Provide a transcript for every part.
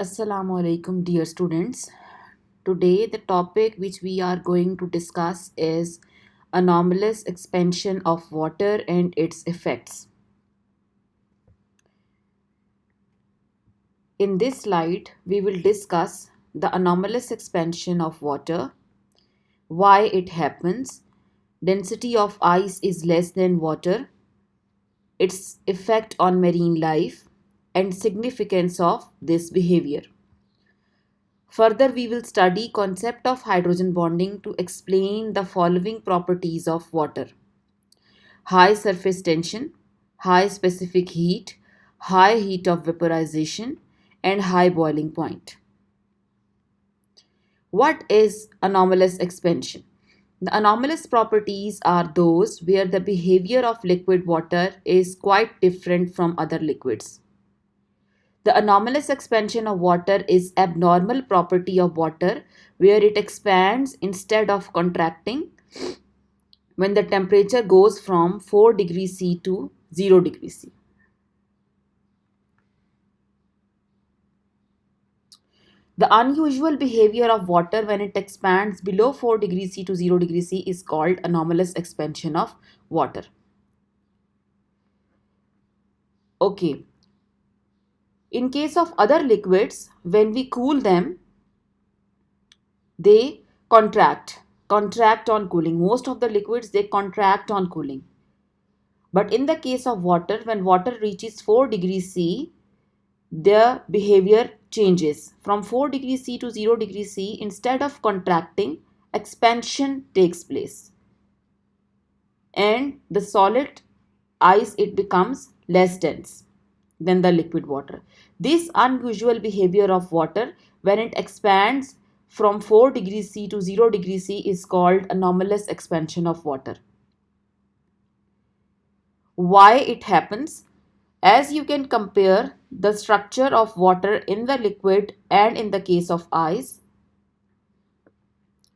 Assalamu alaikum, dear students. Today, the topic which we are going to discuss is anomalous expansion of water and its effects. In this slide, we will discuss the anomalous expansion of water, why it happens, density of ice is less than water, its effect on marine life, and significance of this behavior. Further, we will study concept of hydrogen bonding to explain the following properties of water: high surface tension, high specific heat, high heat of vaporization, and high boiling point. What is anomalous expansion? The anomalous properties are those where the behavior of liquid water is quite different from other liquids. The anomalous expansion of water is abnormal property of water where it expands instead of contracting when the temperature goes from 4 degrees C to 0 degrees C. The unusual behavior of water when it expands below 4 degrees C to 0 degrees C is called anomalous expansion of water. Okay. In case of other liquids, when we cool them, they contract on cooling. Most of the liquids, they contract on cooling. But in the case of water, when water reaches 4 degrees C, their behavior changes. From 4 degrees C to 0 degrees C, instead of contracting, expansion takes place. And the solid ice, it becomes less dense than the liquid water. This unusual behavior of water when it expands from 4 degrees C to 0 degrees C is called anomalous expansion of water. Why it happens? As you can compare the structure of water in the liquid and in the case of ice.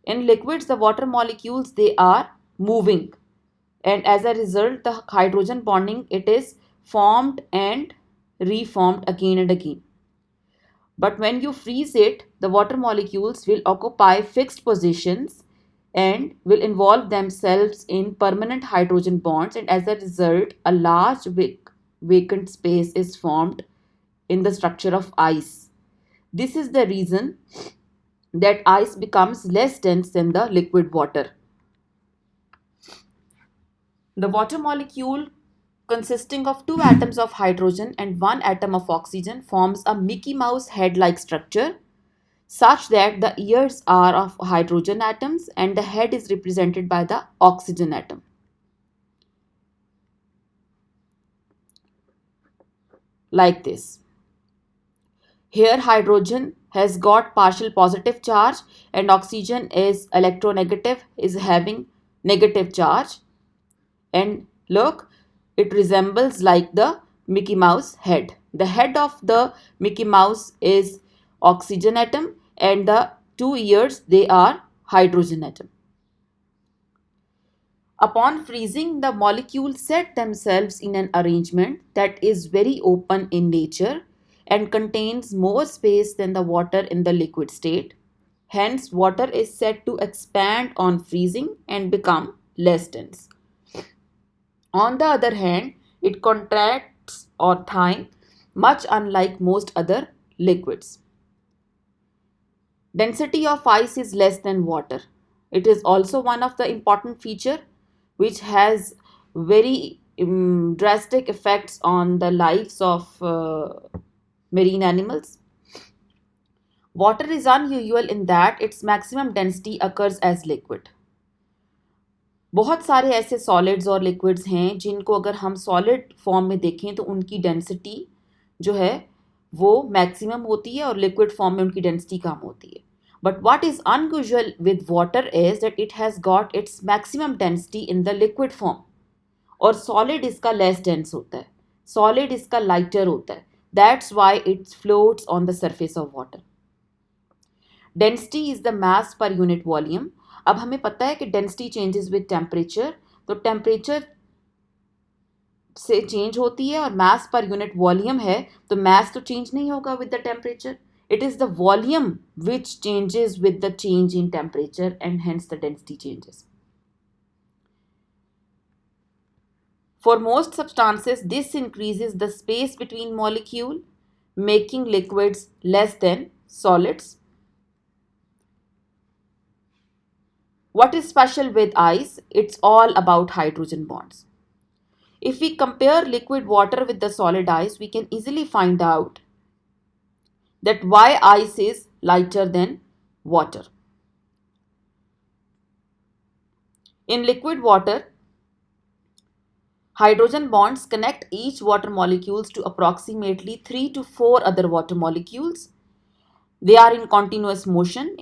In liquids, the water molecules, they are moving, and as a result the hydrogen bonding, it is formed and reformed again and again. But when you freeze it, the water molecules will occupy fixed positions and will involve themselves in permanent hydrogen bonds, and as a result a large vacant space is formed in the structure of ice. This is the reason that ice becomes less dense than the liquid water. The water molecule consisting of two atoms of hydrogen and one atom of oxygen forms a Mickey Mouse head-like structure such that the ears are of hydrogen atoms and the head is represented by the oxygen atom. Like this. Here hydrogen has got partial positive charge and oxygen is electronegative, is having negative charge. And look, it resembles like the Mickey Mouse head. The head of the Mickey Mouse is oxygen atom and the two ears, they are hydrogen atom. Upon freezing, the molecules set themselves in an arrangement that is very open in nature and contains more space than the water in the liquid state. Hence, water is said to expand on freezing and become less dense. On the other hand, it contracts or thin, much unlike most other liquids. Density of ice is less than water. It is also one of the important feature which has very drastic effects on the lives of marine animals. Water is unusual in that its maximum density occurs as liquid. बहुत सारे ऐसे solids और liquids हैं जिनको अगर हम solid form में देखें तो उनकी डेंसिटी जो है वो मैक्सिमम होती है और लिक्विड फॉर्म में उनकी डेंसिटी कम होती है. But what is unusual with water is that it has got its maximum density in the liquid form और सॉलिड इसका लेस डेंस होता है, सॉलिड इसका लाइटर होता है. That's why it floats on the surface of water. Density is the mass per unit volume. अब हमें पता है कि डेंसिटी चेंजेस विद टेम्परेचर, तो टेम्परेचर से चेंज होती है और मास पर यूनिट वॉल्यूम है तो मास तो चेंज नहीं होगा with the temperature. It is the volume which changes with the change in temperature, and hence the density changes. For most substances, this increases the space between molecules, making liquids less than solids. What is special with ice? It's all about hydrogen bonds. If we compare liquid water with the solid ice, we can easily find out that why ice is lighter than water. In liquid water, hydrogen bonds connect each water molecules to approximately 3 to 4 other water molecules. They are in continuous motion.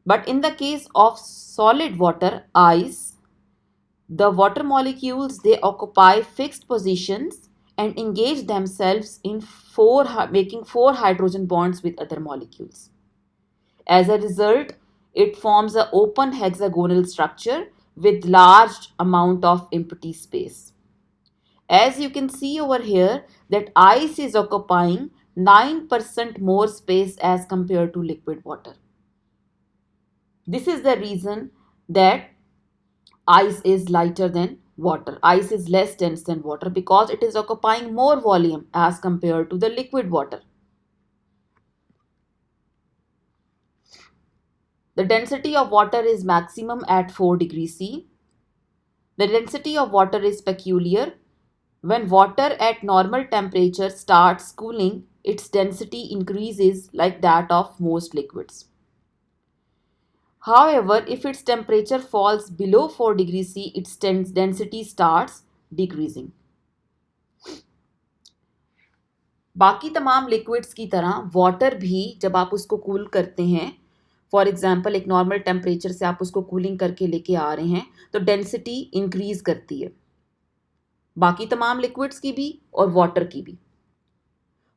But in the case of solid water, ice, the water molecules they occupy fixed positions and engage themselves in making four hydrogen bonds with other molecules. As a result, it forms an open hexagonal structure with large amount of empty space. As you can see over here that ice is occupying 9% more space as compared to liquid water. This is the reason that ice is lighter than water. Ice is less dense than water because it is occupying more volume as compared to the liquid water. The density of water is maximum at 4 degrees C. The density of water is peculiar. When water at normal temperature starts cooling, its density increases like that of most liquids. However, if its temperature falls below 4 degrees C, its density starts decreasing. बाकी तमाम liquids की तरह water भी जब आप उसको cool करते हैं, फॉर एग्जांपल एक नॉर्मल टेम्परेचर से आप उसको कूलिंग करके लेके आ रहे हैं तो डेंसिटी इंक्रीज करती है, बाकी तमाम लिक्विड्स की भी और वाटर की भी.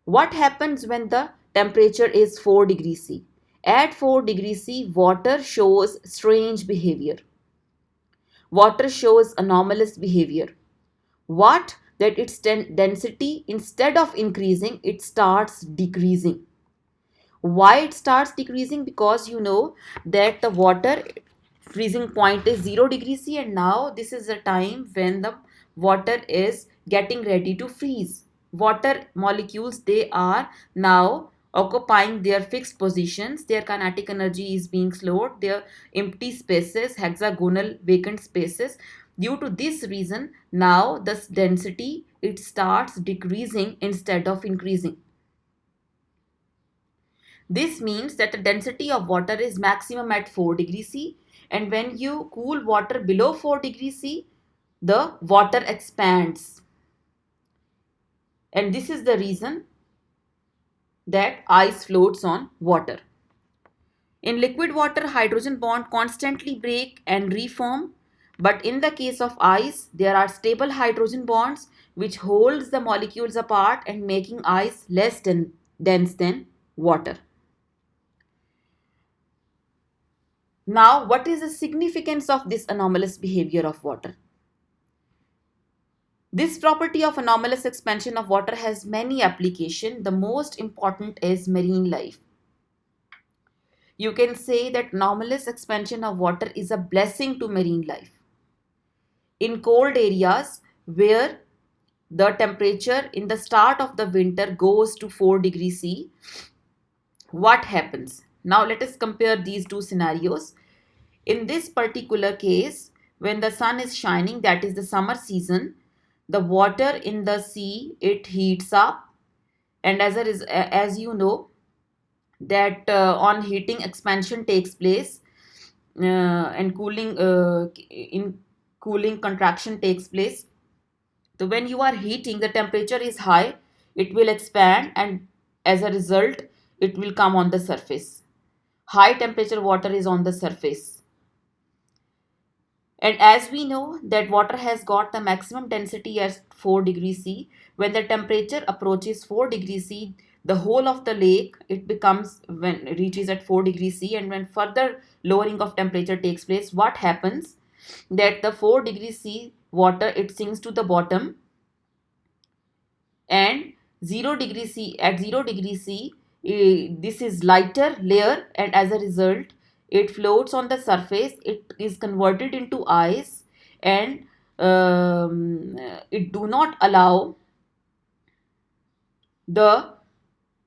What happens when the temperature is 4 degrees C? At 4 degrees C, water shows strange behavior. Water shows anomalous behavior. What? That its density, instead of increasing, it starts decreasing. Why it starts decreasing? Because you know that the water freezing point is 0 degrees C, and now this is the time when the water is getting ready to freeze. Water molecules, they are now occupying their fixed positions. Their kinetic energy is being slowed. Their empty spaces, hexagonal vacant spaces. Due to this reason, now the density, it starts decreasing instead of increasing. This means that the density of water is maximum at 4 degrees C, and when you cool water below 4 degrees C, the water expands. And this is the reason that ice floats on water. In liquid water, hydrogen bond constantly break and reform, but in the case of ice, there are stable hydrogen bonds which holds the molecules apart and making ice less dense than water. Now, what is the significance of this anomalous behavior of water? This property of anomalous expansion of water has many applications. The most important is marine life. You can say that anomalous expansion of water is a blessing to marine life. In cold areas where the temperature in the start of the winter goes to 4 degrees C, what happens? Now let us compare these two scenarios. In this particular case, when the sun is shining, that is the summer season, the water in the sea, it heats up, and as you know that on heating expansion takes place, and cooling contraction takes place. So when you are heating, the temperature is high, it will expand, and as a result it will come on the surface. High temperature water is on the surface. And as we know that water has got the maximum density at 4 degrees C, when the temperature approaches 4 degrees C, the whole of the lake, it becomes, when it reaches at 4 degrees C, and when further lowering of temperature takes place, what happens? That the 4 degrees C water, it sinks to the bottom, and 0 degrees C, at 0 degrees C, this is lighter layer, and as a result it floats on the surface. It is converted into ice, and it do not allow the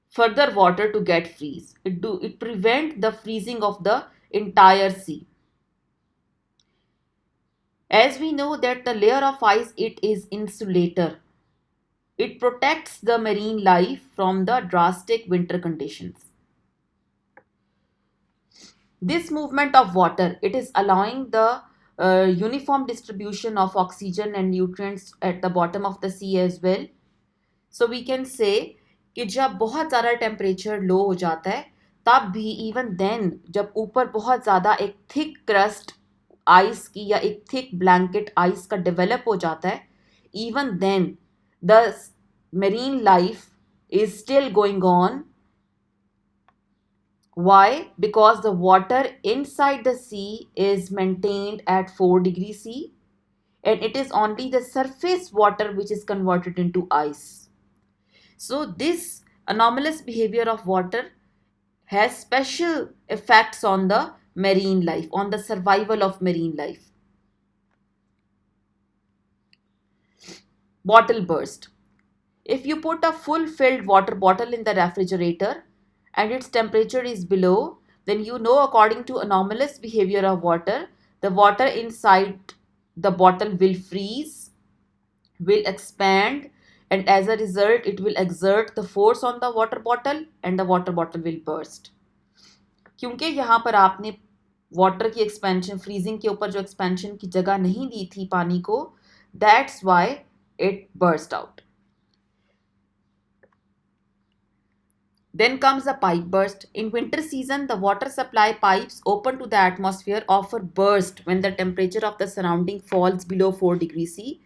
further water to get freeze. It prevent the freezing of the entire sea. As we know that the layer of ice, it is insulator. It protects the marine life from the drastic winter conditions. This movement of water, it is allowing the uniform distribution of oxygen and nutrients at the bottom of the sea as well. So we can say कि जब बहुत ज़्यादा temperature low हो जाता है, तब भी even then जब ऊपर बहुत ज़्यादा एक थिक क्रस्ट आइस की या एक थिक ब्लैंकेट आइस का डेवलप हो जाता है, even then the marine life is still going on. Why? Because the water inside the sea is maintained at 4 degrees C, and it is only the surface water which is converted into ice. So this anomalous behavior of water has special effects on the marine life, on the survival of marine life. Bottle burst. If you put a full filled water bottle in the refrigerator and its temperature is below, then you know, according to anomalous behavior of water, the water inside the bottle will freeze, will expand, and as a result it will exert the force on the water bottle and the water bottle will burst. क्योंकि यहाँ पर आपने water की expansion, freezing के ऊपर जो expansion की जगह नहीं दी थी पानी को, that's why it burst out. Then comes the pipe burst. In winter season, the water supply pipes open to the atmosphere offer burst when the temperature of the surrounding falls below 4 degrees C.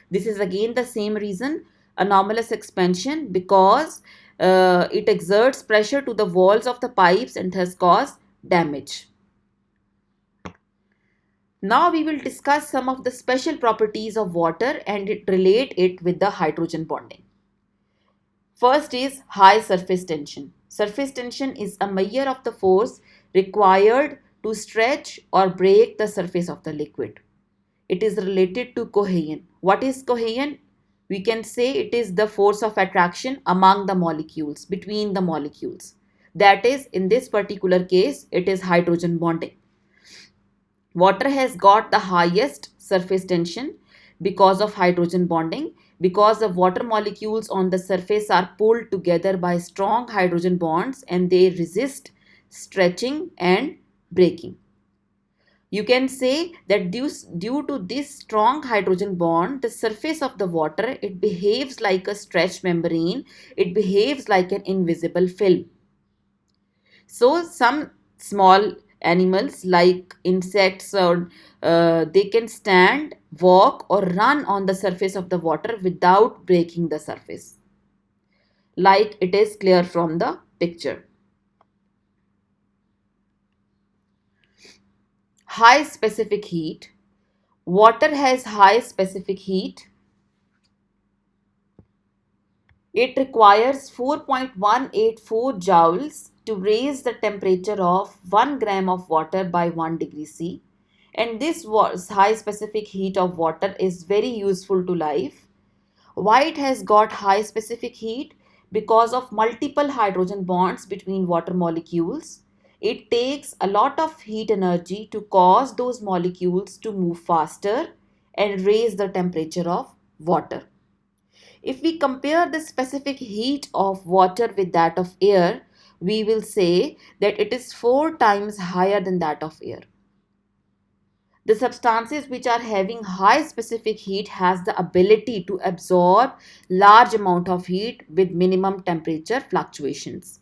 This is again the same reason, anomalous expansion, because it exerts pressure to the walls of the pipes and thus cause damage. Now we will discuss some of the special properties of water and relate it with the hydrogen bonding. First is high surface tension. Surface tension is a measure of the force required to stretch or break the surface of the liquid. It is related to cohesion. What is cohesion? We can say it is the force of attraction among the molecules, between the molecules. That is, in this particular case, it is hydrogen bonding. Water has got the highest surface tension because of hydrogen bonding, because the water molecules on the surface are pulled together by strong hydrogen bonds and they resist stretching and breaking. You can say that due to this strong hydrogen bond, the surface of the water, it behaves like a stretched membrane, it behaves like an invisible film. So some small animals like insects or they can stand, walk or run on the surface of the water without breaking the surface, like it is clear from the picture. High specific heat. Water has high specific heat. It requires 4.184 joules to raise the temperature of 1 gram of water by 1 degree C. And this high specific heat of water is very useful to life. Why it has got high specific heat? Because of multiple hydrogen bonds between water molecules. It takes a lot of heat energy to cause those molecules to move faster and raise the temperature of water. If we compare the specific heat of water with that of air, we will say that it is 4 times higher than that of air. The substances which are having high specific heat has the ability to absorb large amount of heat with minimum temperature fluctuations.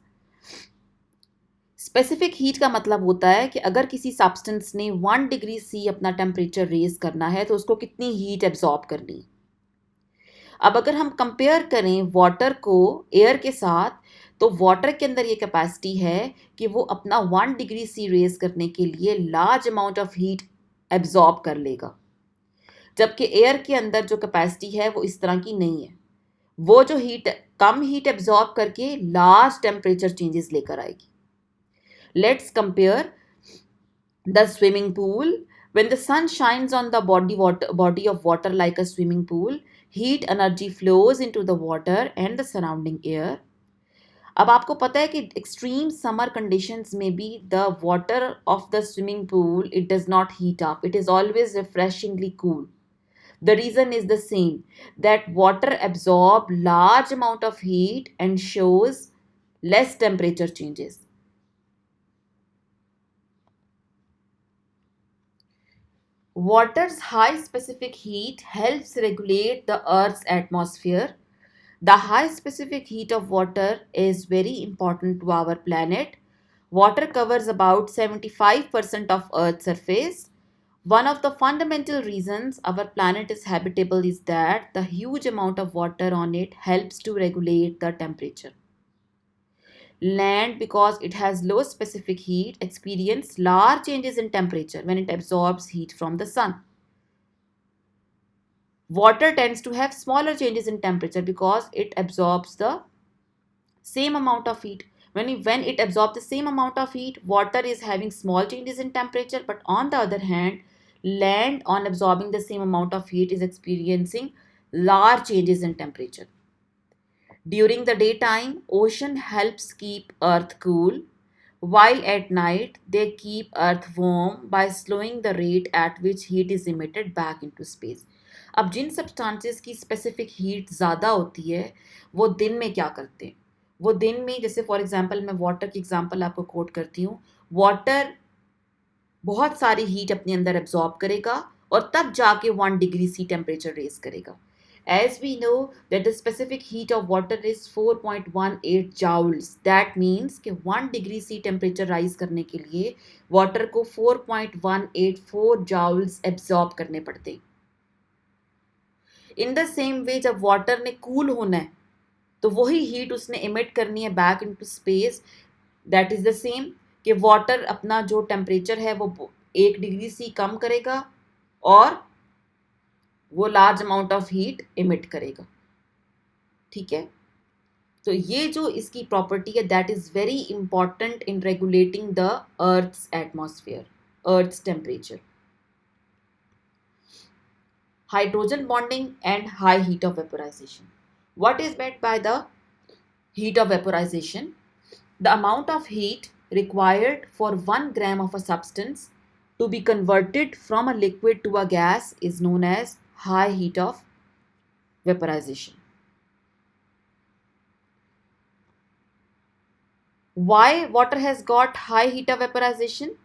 Specific heat का मतलब होता है कि अगर किसी substance ने 1 degree C अपना temperature raise करना है तो उसको कितनी हीट एब्जॉर्ब करनी. अब अगर हम कंपेयर करें वाटर को एयर के साथ, तो वाटर के अंदर ये कैपेसिटी है कि वो अपना 1 डिग्री सी रेज करने के लिए large amount of heat absorb कर लेगा, जबकि एयर के अंदर जो कैपेसिटी है वो इस तरह की नहीं है. वो जो हीट कम हीट एब्जॉर्ब करके लार्ज टेम्परेचर चेंजेस लेकर आएगी. Let's compare the swimming pool. When the sun shines on the body of water like a swimming pool, heat energy flows into the water and the surrounding air. अब आपको पता है कि extreme summer conditions में भी the water of the swimming pool, it does not heat up. It is always refreshingly cool. The reason is the same, that water absorb large amount of heat and shows less temperature changes. Water's high specific heat helps regulate the Earth's atmosphere. The high specific heat of water is very important to our planet. Water covers about 75% of Earth's surface. One of the fundamental reasons our planet is habitable is that the huge amount of water on it helps to regulate the temperature. Land, because it has low specific heat, experience large changes in temperature when it absorbs heat from the sun. Water tends to have smaller changes in temperature because it absorbs the same amount of heat. When it absorbs the same amount of heat, water is having small changes in temperature, but on the other hand, land, on absorbing the same amount of heat, is experiencing large changes in temperature. During the daytime, ocean helps keep earth cool, while at night they keep earth warm by slowing the rate at which heat is emitted back into space. अब जिन substances की specific heat ज़्यादा होती है वो दिन में क्या करते हैं? वो दिन में, जैसे फॉर एग्जांपल मैं वाटर की एग्जांपल आपको कोट करती हूँ. वाटर बहुत सारी हीट अपने अंदर एब्जॉर्ब करेगा और तब जाके 1 डिग्री सी टेम्परेचर रेज करेगा. As we know that the specific heat of water is 4.18 joules. That means कि 1 डिग्री सी टेम्परेचर राइज करने के लिए वाटर को 4.184 joules एब्जॉर्ब करने पड़ते हैं. इन द सेम वे जब वाटर ने कूल होना है तो वही हीट उसने इमिट करनी है back into space. That is the same कि वाटर अपना जो टेम्परेचर है वो 1 डिग्री सी कम करेगा और वो large amount of heat emit करेगा. ठीक है, तो ये जो इसकी प्रॉपर्टी है that is very important in regulating the earth's atmosphere, earth's temperature. Hydrogen bonding and high heat of vaporization. What is meant by the heat of vaporization? The amount of heat required for 1 gram of a substance to be converted from a liquid to a gas is known as high heat of vaporization. Why water has got high heat of vaporization?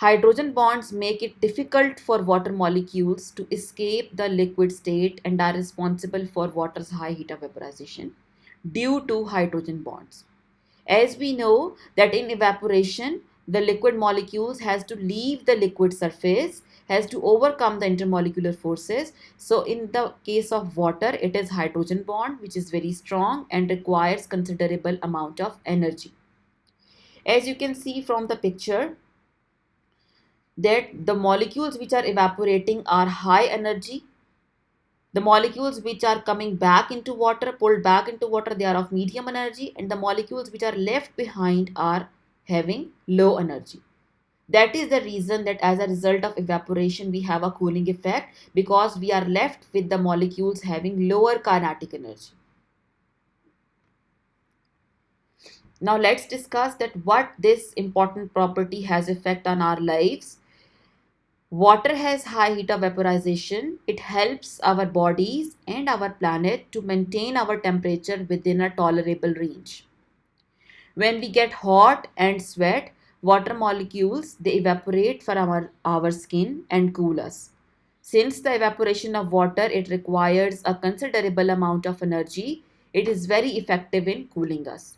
Hydrogen bonds make it difficult for water molecules to escape the liquid state and are responsible for water's high heat of vaporization due to hydrogen bonds. As we know that in evaporation, the liquid molecules has to leave the liquid surface, has to overcome the intermolecular forces. So in the case of water, it is hydrogen bond which is very strong and requires considerable amount of energy. As you can see from the picture, that the molecules which are evaporating are high energy. The molecules which are coming back into water, pulled back into water, they are of medium energy, and the molecules which are left behind are having low energy. That is the reason that as a result of evaporation we have a cooling effect, because we are left with the molecules having lower kinetic energy. Now let's discuss that what this important property has effect on our lives. Water has high heat of vaporization. It helps our bodies and our planet to maintain our temperature within a tolerable range. When we get hot and sweat, water molecules, they evaporate from our skin and cool us. Since the evaporation of water, it requires a considerable amount of energy, it is very effective in cooling us.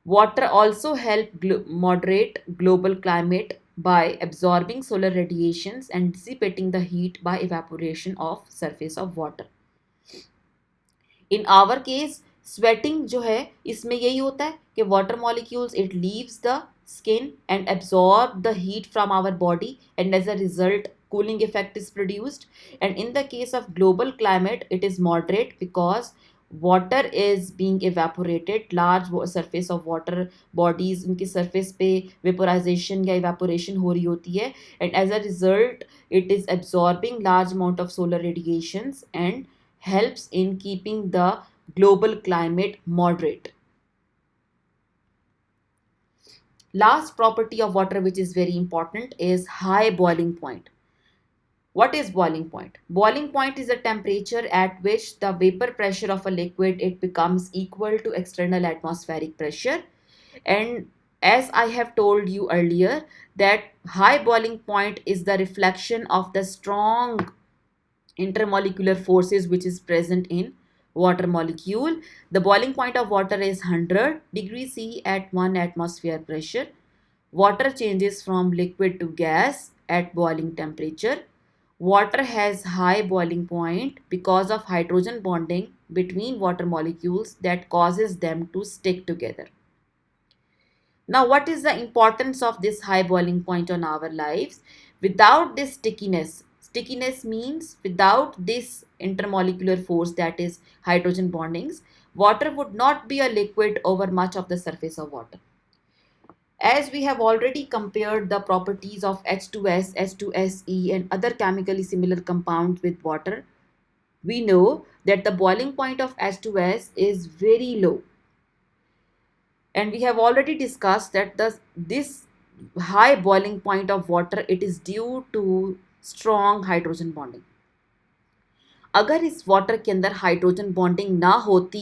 Water also helps moderate global climate by absorbing solar radiations and dissipating the heat by evaporation of surface of water. In our case, sweating जो है इसमें यही होता है कि water molecules, it leaves the skin and absorb the heat from our body, and as a result cooling effect is produced. And in the case of global climate, it is moderate because water is being evaporated, large surface of water bodies उनकी surface पे vaporisation या evaporation हो रही होती है, and as a result it is absorbing large amount of solar radiations and helps in keeping the global climate moderate. Last property of water which is very important is high boiling point. What is boiling point? Boiling point is a temperature at which the vapor pressure of a liquid it becomes equal to external atmospheric pressure. And as I have told you earlier, that high boiling point is the reflection of the strong intermolecular forces which is present in water molecule. The boiling point of water is 100 degrees C at 1 atmosphere pressure. Water changes from liquid to gas at boiling temperature. Water has high boiling point because of hydrogen bonding between water molecules that causes them to stick together. Now, what is the importance of this high boiling point on our lives? Without this stickiness means without this intermolecular force, that is hydrogen bondings, water would not be a liquid over much of the surface of water. As we have already compared the properties of H2S, H2SE, and other chemically similar compounds with water, we know that the boiling point of H2S is very low. And we have already discussed that this high boiling point of water it is due to strong hydrogen bonding. अगर इस water के अंदर hydrogen bonding ना होती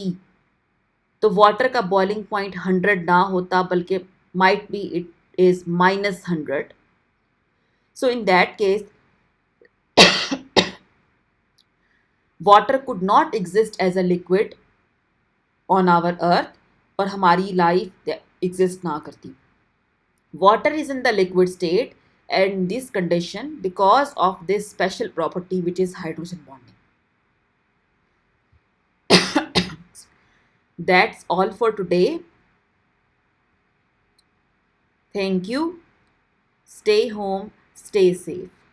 तो water का boiling point 100 ना होता, बल्कि might be it is -100. So in that case, water could not exist as a liquid on our earth और हमारी लाइफ एग्जिस्ट ना करती. Water is in the liquid state and this condition because of this special property which is hydrogen bonding. That's all for today. Thank you. Stay home, stay safe.